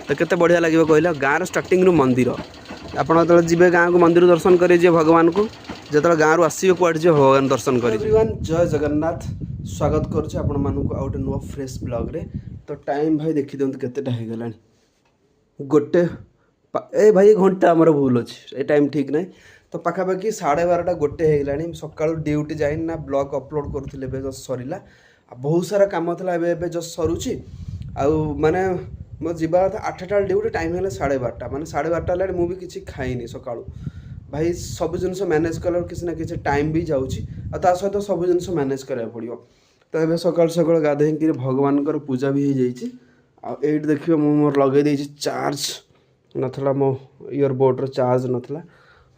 तो केते बढ़िया लगे कहला गाँव स्टार्टिंग रु मंदिर आपड़ जो जी गाँव को मंदिर दर्शन करेंगे भगवान को जो गाँव आसवे कड़े जी भगवान दर्शन करें। जय जगन्नाथ स्वागत करुच्चे आपण मानक आउ गोटे नुआ फ्रेश ब्लॉग रे। तो टाइम भाई देखी दिखाते केतेटा हो गला गोटे ए भाई घंटा आमर भूल अच्छे ये टाइम ठीक ना। तो पाखापाखि 12:30 गोटे हो गला सका ड्यूटी जाइन ना ब्लॉग अपलोड करुले जस्ट सरला बहुत सारा कम था एवं जस्ट सरुची आने मो जीवा 8टा ड्यूटी टाइम है 12:30 माने 12:30 मुझे किसी खाइनी सका भाई सब जिन मैनेज कला किसी ना किसी टाइम भी जाऊँगी सहित सब जिन मैनेज करा पड़ो। तो ये सका सका गाधे भगवान पूजा भी हो जाइए देखिए मोर लगे चार्ज नाला मो इयरबोर्ड चार्ज नाला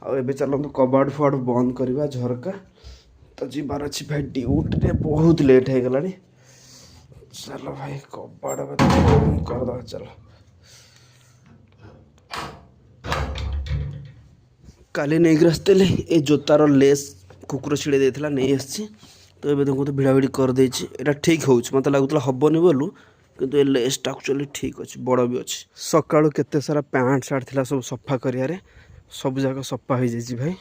आबे चलते कबाड़ फबाड़ बंद करवा झरका। तो जीवार अच्छी भाई ड्यूटी बहुत लेट हो गला। चलो भाई कबाड़ बंद करदा चलो। काली नहीं आसते ये जोतार लेस कुकुर छिड़े देता नहीं आसी। तो ये देखो तो भिड़ा भिड़ी कर देछि एटा ठीक हो मत लगुला हबनी बोलू किंतु ये लेसटा एक्चुअली ठीक अच्छे बड़ भी अच्छे। सका केते सारा पैंट सार्ट थिला सब सफा करियारे सब जगह सफा हो जाइए भाई।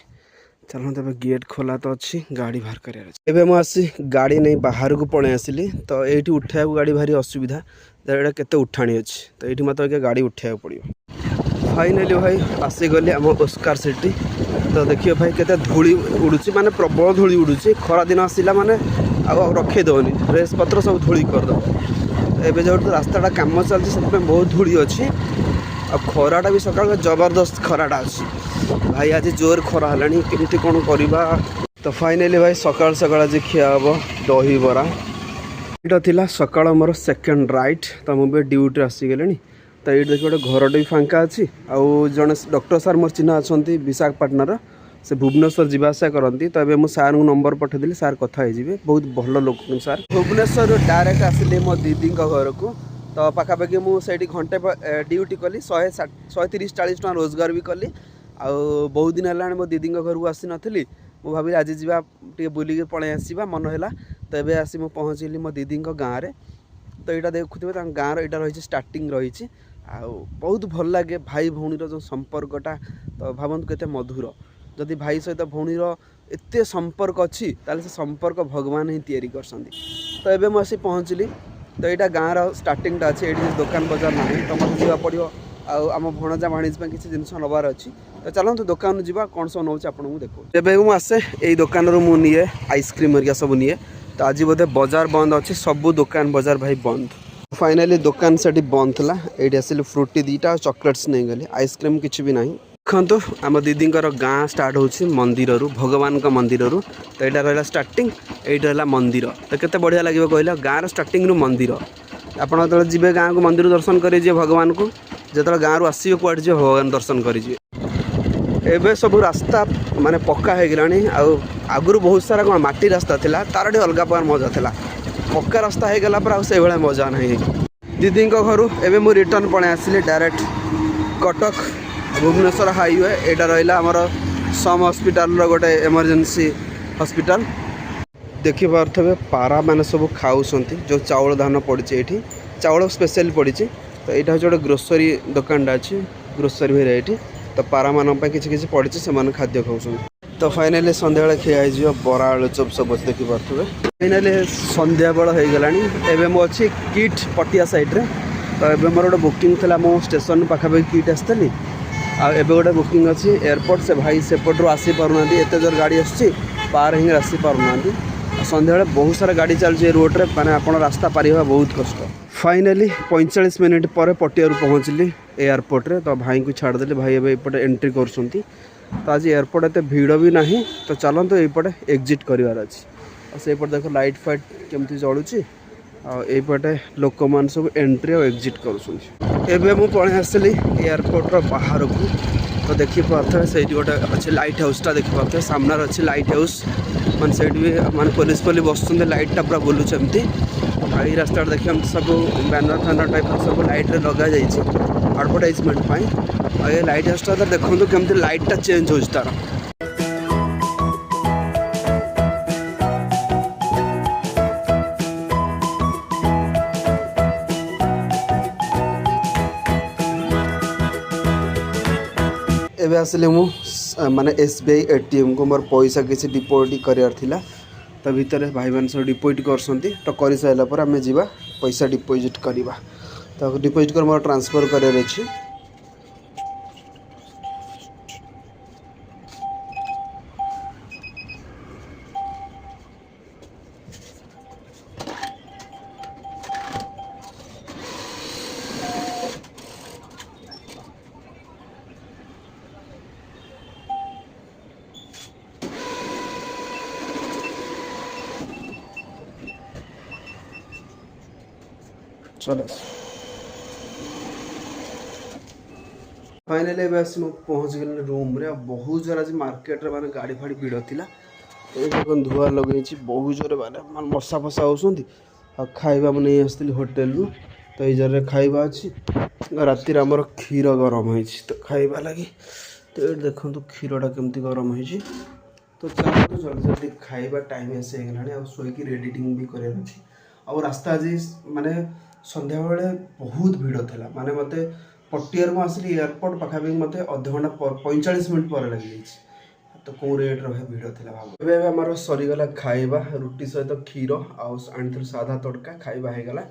चलो तब गेट खोला तो अच्छी गाड़ी बाहर कर मुझे गाड़ी नहीं बाहर को पड़े आसली। तो ये उठा गाड़ी भारी असुविधा यहाँ केते उठाणी अच्छी तो ये मत गाड़ी उठा पड़ो। फाइनाली भाई आसीगली आम ओस्कार सिटी। तो देखिए भाई केते धूली उड़ूची माने प्रबल धूली उड़ूची खरा दिन आसला माने रखे दौनी ड्रेस पत्र सब धूली करदे। एवं जो रास्ताटा कम चलती से बहुत धूली अच्छी आ खराटा भी सका जबरदस्त खराटा अच्छी भाई। आज जोर खरा है केमती कौन करवा। तो फाइनाली भाई सकाल सकाल आज खिया हम दही बरा यहाँ थी सका मोर सेकेंड राइट। तो मुझे ड्यूटी आसीगले। तो ये देखिए गोटे घर भी फांका अच्छी आउ जड़े डॉक्टर सार मोर चिन्ह अच्छा विशाखापाटनार से भुवनेश्वर जावासा करती। तो ये मुझे सार को नंबर पठेदेली सार कथा हो बहुत भल लोक सार। भुवनेश्वर डायरेक्ट आसिले मो दीदी घर को। तो पाखापाखि मुझे घंटे ड्यूटी कली 130-140 टका रोजगार भी कली। बहुत दिन है मो दीदी घर को आसी नी मु भावी आज जा बुलिक पलि आसवा मन है। तो ये आसी मुझे पहुँचली मो दीदी गाँव में। तो यहाँ देखुए गाँव यहाँ रही स्टार्टिंग रही बहुत भल लगे भाई भौणीर जो संपर्कटा। तो भावतु केते मधुर जदि भाई सहित भौणीर एते संपर्क अच्छी ताले से संपर्क भगवान ही तैयारी करसन। तो ये मुझे पहुँचली। तो यहाँ गाँव स्टार्टिंगटा अच्छे ये दुकान बजार ना तो मतलब जावा पड़ो आम भणजा भाणीज किसी जिन नबार अच्छी। तो चलते दुकान जावा कौन सब नौ आपको देखो। जब मुझे आसे यही दुकान मुझे आइसक्रीम हरिया सब निए। तो आज बोधे बाजार बंद अच्छी सब दुकान बाजार भाई बंद। फाइनाली दुकान से बंद था ये आसिल फ्रुटी 2टा चॉकलेट्स नहीं गली आइसक्रीम किसी भी ना। देखो आम दीदी गाँ स्टार्ट हो मंदिर भगवान का मंदिर। तो यहाँ रहा स्टार्टिंग ये रहा मंदिर। तो केते बढ़िया लगे कहला गाँव स्टार्टिंग रु मंदिर आपड़ जो जी गाँव को मंदिर दर्शन करेंगे भगवान को जो गाँव आसवे कड़े जी भगवान दर्शन करेंगे। एवं सब रास्ता माने पक्का हो गला आगुरी बहुत सारा कौन माटी रास्ता था तार अलग प्रकार मजा था पक्का रास्ता हो गला पर से मजा ना दीदी घर एवं मुझे रिटर्न पड़े आसली डायरेक्ट कटक भुवनेश्वर हाईवे। यहाँ रहा आमर सम हस्पिटाल गोटे इमरजेंसी हस्पिटाल देखी पारे पारा मैंने सब खाऊँच जो चाउल धान पड़ी ये चाउल स्पेशल पड़ी। तो यहाँ हूँ गोटे ग्रोसरी दुकानटा अच्छी ग्रोसरी भेराइटी। तो पारा मान किसी पड़ी से खाद्य खाऊँ। तो फाइनाली संध्या खिया बरा आलू चप सब अच्छे देखी पारे। फाइनाली संध्या बेल हो गला एवं मुझे किट पटिया साइड्रे। तो ये मोर गोटे बुकिंग थी मो स्टेशन पाखापाखि किट आसती आबे गोटे बुकिंग अच्छी एयरपोर्ट से भाई सेपटू आसी पारना एत जोर गाड़ी आसी पार हिंग आसी पारना। संध्या बहुत सारा गाड़ी चलती रोड रे माने आप रास्ता पारि बहुत कष्ट। फाइनाली 45 मिनट पर पटिया पहुँचली एयरपोर्ट रे। तो भाई को छाड़देली भाई एपटे एंट्री कर। तो आज एयरपोर्ट एत भिड़ भी ना। तो चलते यपटे एग्जिट करार अच्छे से देख लाइट फाइट केमती जलुची आईपटे लोक मान सब एंट्री और एग्जिट कर। मुझे आसली एयरपोर्ट बाहर को। तो देखी पारे से गोटे अच्छे लाइट हाउसटा देखी पारे सामने अच्छे लाइट हाउस मान से भी माने पुलिस बस लाइटा पूरा बुलूच एमती। ये रास्ता देखिए सब बैनर फैनर टाइप सब लाइट लगा जाइए आडभटाइजमेंट। ये लाइट हाउसटा देखो केमती लाइटा चेंज हो तार। ଏବେ ଆସିଲେ ମୁଁ ମାନେ SBI ATM को मोर पैसा किसी डिपोजिट करार थिला ता भितर भाई मान सब डिपोजिट करसंती तो कर साइला पर आमे जीवा पैसा डिपोजिट करवा तो डिपोजिट कर मोर ट्रांसफर करार अछि। चलो फाइनाली पहुँच गए रूम रे बहुत जोर आज मार्केट रे माने गाड़ी फाड़ी भिड़ थिला धुआ लगे बहुत जोर माने मशा फशा होती खाइबा मैं नहीं आसती होटेल रु तो ये जरे खाइबा अच्छी रातिर आमर क्षीर गरम हो तो खाइबा लगी तो ये देखो क्षीरटा केमती गरम हो तो चलो तो जल्दी जल्दी खाइबा टाइम आसे शोक रेडिटिंग भी करार अच्छी और रास्ता आज माने संध्या बेले बहुत भिड़ था माने मते पटियार को आसली एयरपोर्ट पाखापाखि मत अध घंटा 45 मिनट पर लगी तो कौ रेट रहे भिड़ था भाव ए आमर सरीगला खाइबा रुटी सहित क्षीर आनी साधा तड़का खाइबा होगला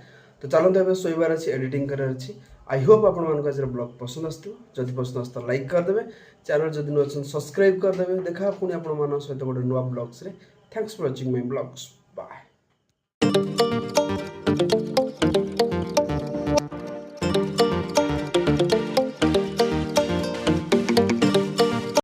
तो चलते ए शोबार अच्छी एडिटिंग करार अच्छी आई होप आप आज ब्लॉग पसंद आसो पसंद आस लाइक करदे चैनल जदि नुआ सब्सक्राइब करदे देखा पुणी आप सहित गोटे नुआ ब्लॉग्स रे thanks for watching my vlogs bye.